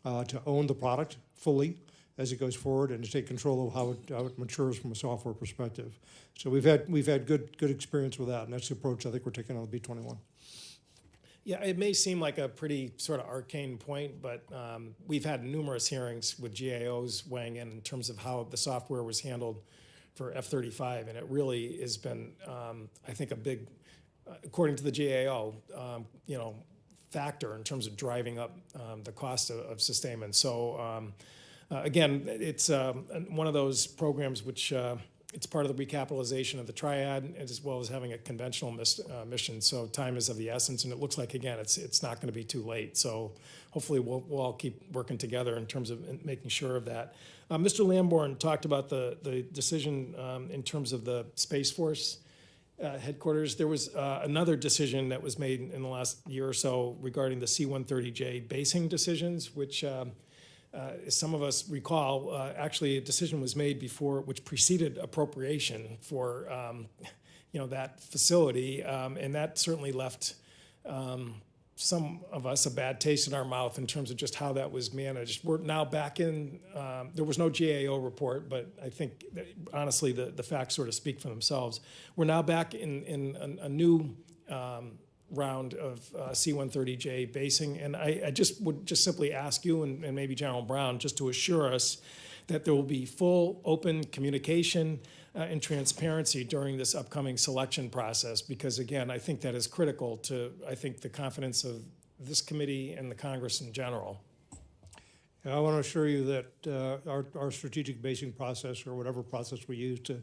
to own the product fully as it goes forward, and to take control of how it matures from a software perspective. So we've had good experience with that, and that's the approach I think we're taking on the B-21. Yeah, it may seem like a pretty sort of arcane point, but we've had numerous hearings with GAOs weighing in terms of how the software was handled for F-35, and it really has been, I think, a big, according to the GAO, factor in terms of driving up the cost of sustainment. So. Again, it's one of those programs which it's part of the recapitalization of the triad, as well as having a conventional mission. So time is of the essence, and it looks like, again, it's not going to be too late. So hopefully we'll all keep working together in terms of making sure of that. Mr. Lamborn talked about the decision in terms of the Space Force headquarters. There was another decision that was made in the last year or so regarding the C-130J basing decisions, which as some of us recall, actually a decision was made before, which preceded appropriation for that facility, and that certainly left some of us a bad taste in our mouth in terms of just how that was managed. We're now back in. There was no GAO report, but I think that, honestly the facts sort of speak for themselves. We're now back in a new round of C-130J basing, and I would simply ask you and maybe General Brown just to assure us that there will be full open communication and transparency during this upcoming selection process, because again, I think that is critical to, I think, the confidence of this committee and the Congress in general. I want to assure you that our strategic basing process, or whatever process we use to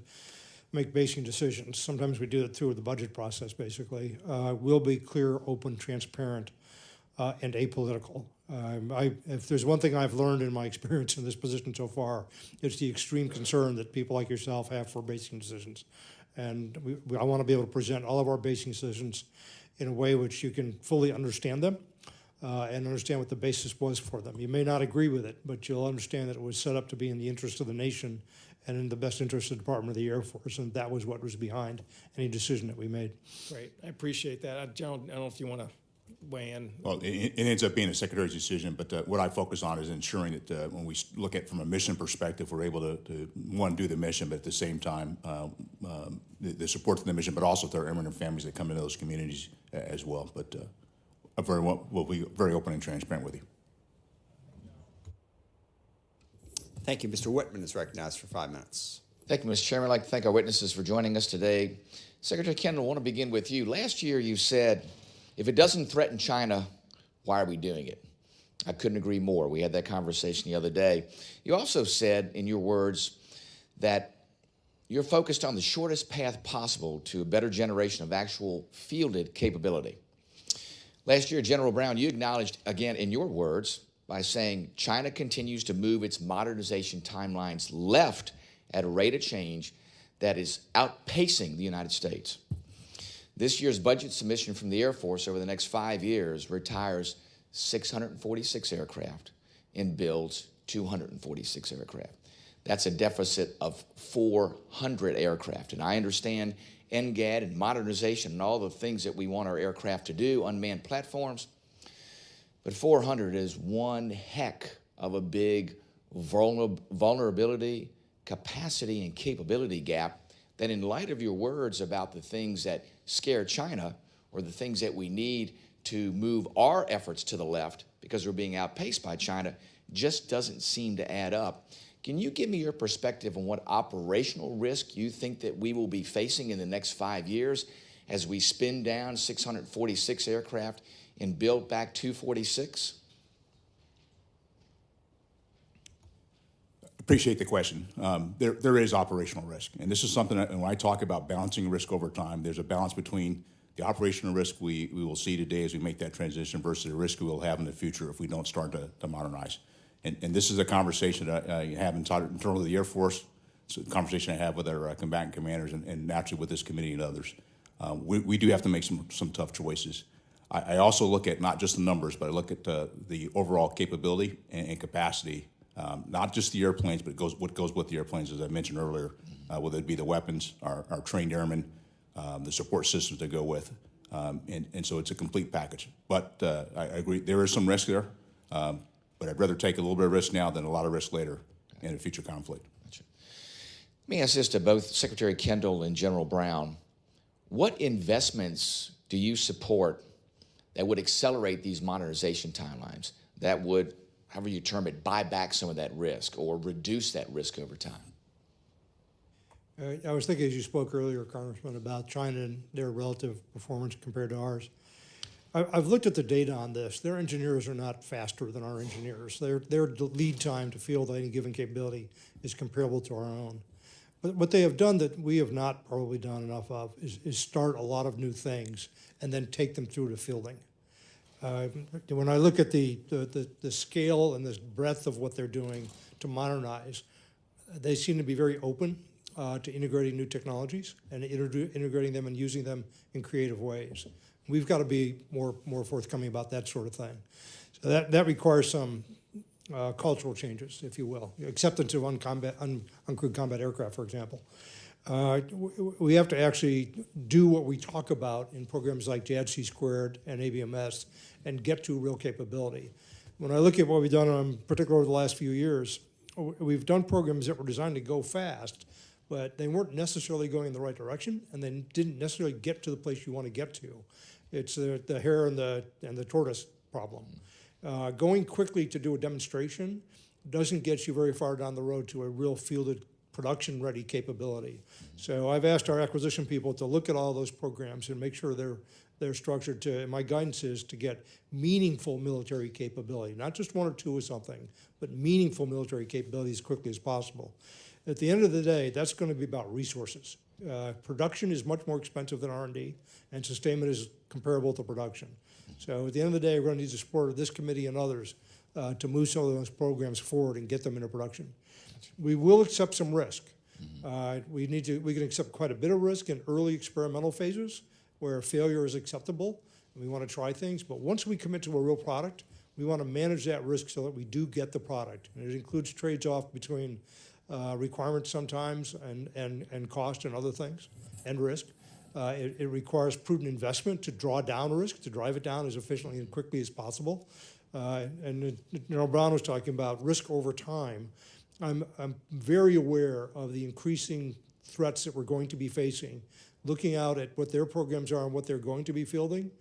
make basing decisions, sometimes we do it through the budget process basically, will be clear, open, transparent, and apolitical. If there's one thing I've learned in my experience in this position so far, it's the extreme concern that people like yourself have for basing decisions. And I want to be able to present all of our basing decisions in a way which you can fully understand them and understand what the basis was for them. You may not agree with it, but you'll understand that it was set up to be in the interest of the nation and in the best interest of the Department of the Air Force, and that was what was behind any decision that we made. Great, I appreciate that. General, I don't know if you want to weigh in. Well, it ends up being a secretary's decision, but what I focus on is ensuring that when we look at from a mission perspective, we're able to one, do the mission, but at the same time, the support for the mission, but also to our airmen and families that come into those communities as well. But we'll be very open and transparent with you. Thank you. Mr. Whitman is recognized for 5 minutes. Thank you, Mr. Chairman. I'd like to thank our witnesses for joining us today. Secretary Kendall, I want to begin with you. Last year you said, if it doesn't threaten China, why are we doing it? I couldn't agree more. We had that conversation the other day. You also said, in your words, that you're focused on the shortest path possible to a better generation of actual fielded capability. Last year, General Brown, you acknowledged, again in your words, by saying China continues to move its modernization timelines left at a rate of change that is outpacing the United States. This year's budget submission from the Air Force over the next 5 years retires 646 aircraft and builds 246 aircraft. That's a deficit of 400 aircraft. And I understand NGAD and modernization and all the things that we want our aircraft to do, unmanned platforms. But 400 is one heck of a big vulnerability, capacity, and capability gap that, in light of your words about the things that scare China or the things that we need to move our efforts to the left because we're being outpaced by China, just doesn't seem to add up. Can you give me your perspective on what operational risk you think that we will be facing in the next 5 years as we spin down 646 aircraft and build back 246? Appreciate the question. There is operational risk, and this is something that when I talk about balancing risk over time, there's a balance between the operational risk we will see today as we make that transition versus the risk we will have in the future if we don't start to modernize. And this is a conversation that you have internally with the Air Force. It's a conversation I have with our combatant commanders and naturally with this committee and others. We do have to make some tough choices. I also look at not just the numbers, but I look at the overall capability and capacity, not just the airplanes, but what goes with the airplanes, as I mentioned earlier, whether it be the weapons, our trained airmen, the support systems that go with. And so it's a complete package. But I agree, there is some risk there. But I'd rather take a little bit of risk now than a lot of risk later in a future conflict. Gotcha. Let me ask this to both Secretary Kendall and General Brown. What investments do you support that would accelerate these modernization timelines, that would, however you term it, buy back some of that risk or reduce that risk over time? I was thinking as you spoke earlier, Congressman, about China and their relative performance compared to ours. I've looked at the data on this. Their engineers are not faster than our engineers. Their lead time to field any given capability is comparable to our own. But what they have done that we have not probably done enough of is start a lot of new things and then take them through to fielding. When I look at the scale and the breadth of what they're doing to modernize, they seem to be very open to integrating new technologies and integrating them and using them in creative ways. We've got to be more forthcoming about that sort of thing. So that requires some cultural changes, if you will. Acceptance of uncrewed combat aircraft, for example. We have to actually do what we talk about in programs like JADC² and ABMS and get to real capability. When I look at what we've done, particularly over the last few years, we've done programs that were designed to go fast, but they weren't necessarily going in the right direction, and they didn't necessarily get to the place you want to get to. It's the hare and the tortoise problem. Going quickly to do a demonstration doesn't get you very far down the road to a real fielded production-ready capability. So I've asked our acquisition people to look at all those programs and make sure they're structured to, and my guidance is to get meaningful military capability, not just one or two or something, but meaningful military capability as quickly as possible. At the end of the day, that's going to be about resources. Production is much more expensive than R&D, and sustainment is comparable to production. So at the end of the day, we're going to need the support of this committee and others to move some of those programs forward and get them into production. We will accept some risk. We can accept quite a bit of risk in early experimental phases where failure is acceptable, and we want to try things. But once we commit to a real product, we want to manage that risk so that we do get the product. And it includes trades-off between requirements sometimes and cost and other things and risk. It requires prudent investment to draw down risk, to drive it down as efficiently and quickly as possible. And General Brown was talking about risk over time. I'm very aware of the increasing threats that we're going to be facing, looking out at what their programs are and what they're going to be fielding.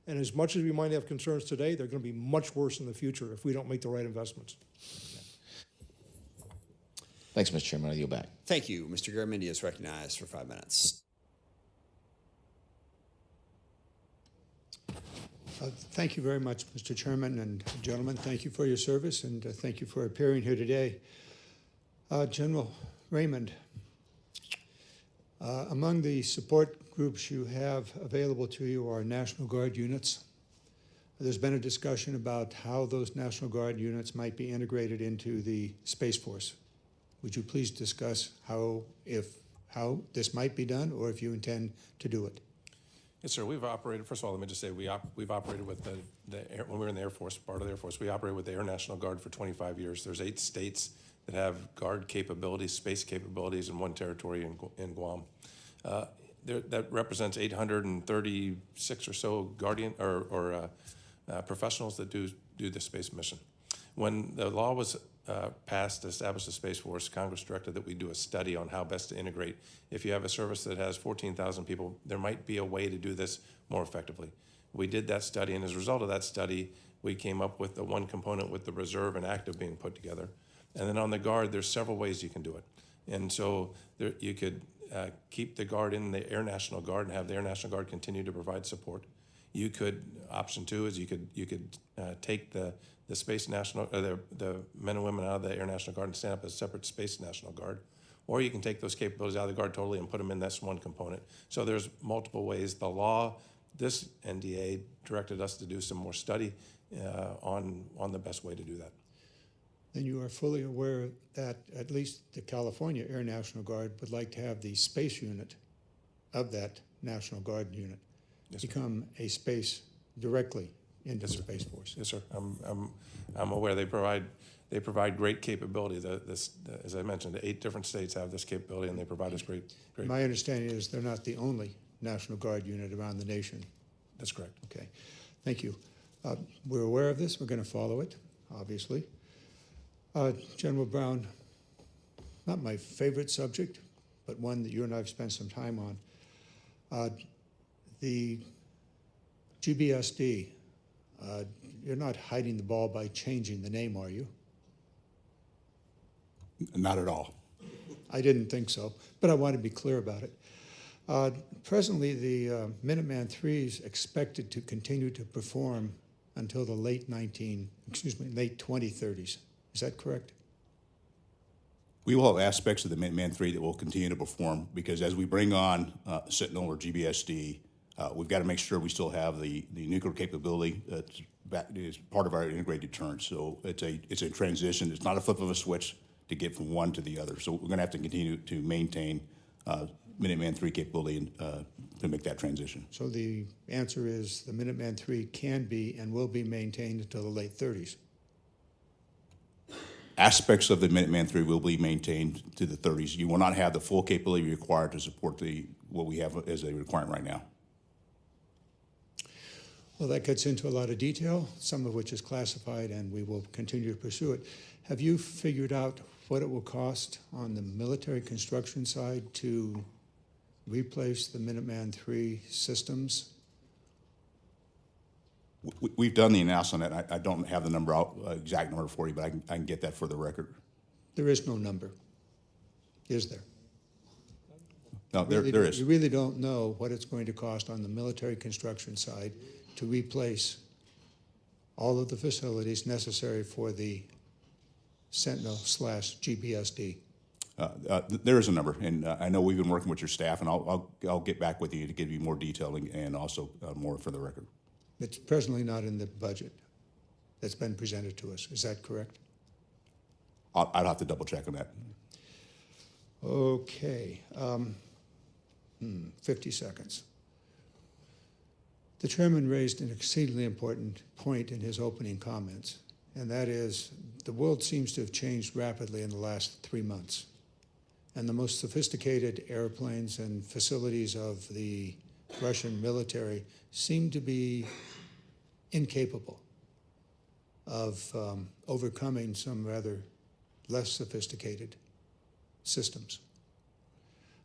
And as much as we might have concerns today, they're going to be much worse in the future if we don't make the right investments. Thanks, Mr. Chairman. I'll yield back. Thank you. Mr. Garamendi is recognized for 5 minutes. Thank you very much, Mr. Chairman and gentlemen. Thank you for your service, and thank you for appearing here today. General Raymond, Among the support groups you have available to you are National Guard units. There's been a discussion about how those National Guard units might be integrated into the Space Force. Would you please discuss how this might be done, or if you intend to do it? Yes, sir. We've operated, first of all, let me just say, we've operated with the Air, when we were in the Air Force, part of the Air Force, we operated with the Air National Guard for 25 years. There's 8 states that have Guard capabilities, space capabilities, and 1 territory in Guam. That represents 836 or so Guardian or professionals that do the space mission. When the law was passed to establish the Space Force, Congress directed that we do a study on how best to integrate. If you have a service that has 14,000 people, there might be a way to do this more effectively. We did that study, and as a result of that study, we came up with the 1 component with the reserve and active being put together. And then on the Guard, there's several ways you can do it. And so you could keep the Guard in the Air National Guard and have the Air National Guard continue to provide support. You could, option 2 is you could take the Space National, the men and women out of the Air National Guard and stand up as a separate Space National Guard. Or you can take those capabilities out of the Guard totally and put them in this 1 component. So there's multiple ways. The law, this NDA directed us to do some more study on the best way to do that. Then you are fully aware that at least the California Air National Guard would like to have the space unit of that National Guard unit become a space directly into the Space Force. Yes, sir. I'm aware they provide great capability. As I mentioned, the 8 different states have this capability, and they provide us great. My understanding is they're not the only National Guard unit around the nation. That's correct. Okay, thank you. We're aware of this. We're going to follow it, obviously. General Brown, not my favorite subject, but one that you and I have spent some time on. The GBSD, you're not hiding the ball by changing the name, are you? Not at all. I didn't think so, but I want to be clear about it. Presently, the Minuteman III is expected to continue to perform until the late 2030s. Is that correct? We will have aspects of the Minuteman III that will continue to perform because as we bring on Sentinel or GBSD, we've got to make sure we still have the nuclear capability is part of our integrated deterrence. So it's a transition. It's not a flip of a switch to get from one to the other. So we're going to have to continue to maintain Minuteman III capability to make that transition. So the answer is the Minuteman III can be and will be maintained until the late 30s. Aspects of the Minuteman III will be maintained to the 30s. You will not have the full capability required to support what we have as a requirement right now. Well, that gets into a lot of detail, some of which is classified, and we will continue to pursue it. Have you figured out what it will cost on the military construction side to replace the Minuteman III systems? We've done the analysis on that. I don't have the number out, exact number for you, but I can get that for the record. There is no number, is there? No, there is. You really don't know what it's going to cost on the military construction side to replace all of the facilities necessary for the Sentinel/GBSD. There is a number, and I know we've been working with your staff, and I'll get back with you to give you more detailing and also more for the record. It's presently not in the budget that's been presented to us. Is that correct? I'd have to double check on that. Okay. 50 seconds. The chairman raised an exceedingly important point in his opening comments, and that is the world seems to have changed rapidly in the last 3 months. And the most sophisticated airplanes and facilities of the Russian military seem to be incapable of overcoming some rather less sophisticated systems.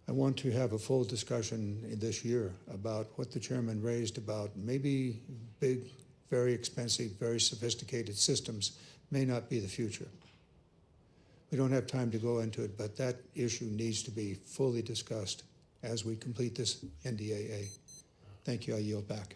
I want to have a full discussion this year about what the chairman raised about maybe big, very expensive, very sophisticated systems may not be the future. We don't have time to go into it, but that issue needs to be fully discussed as we complete this NDAA. Thank you. I yield back.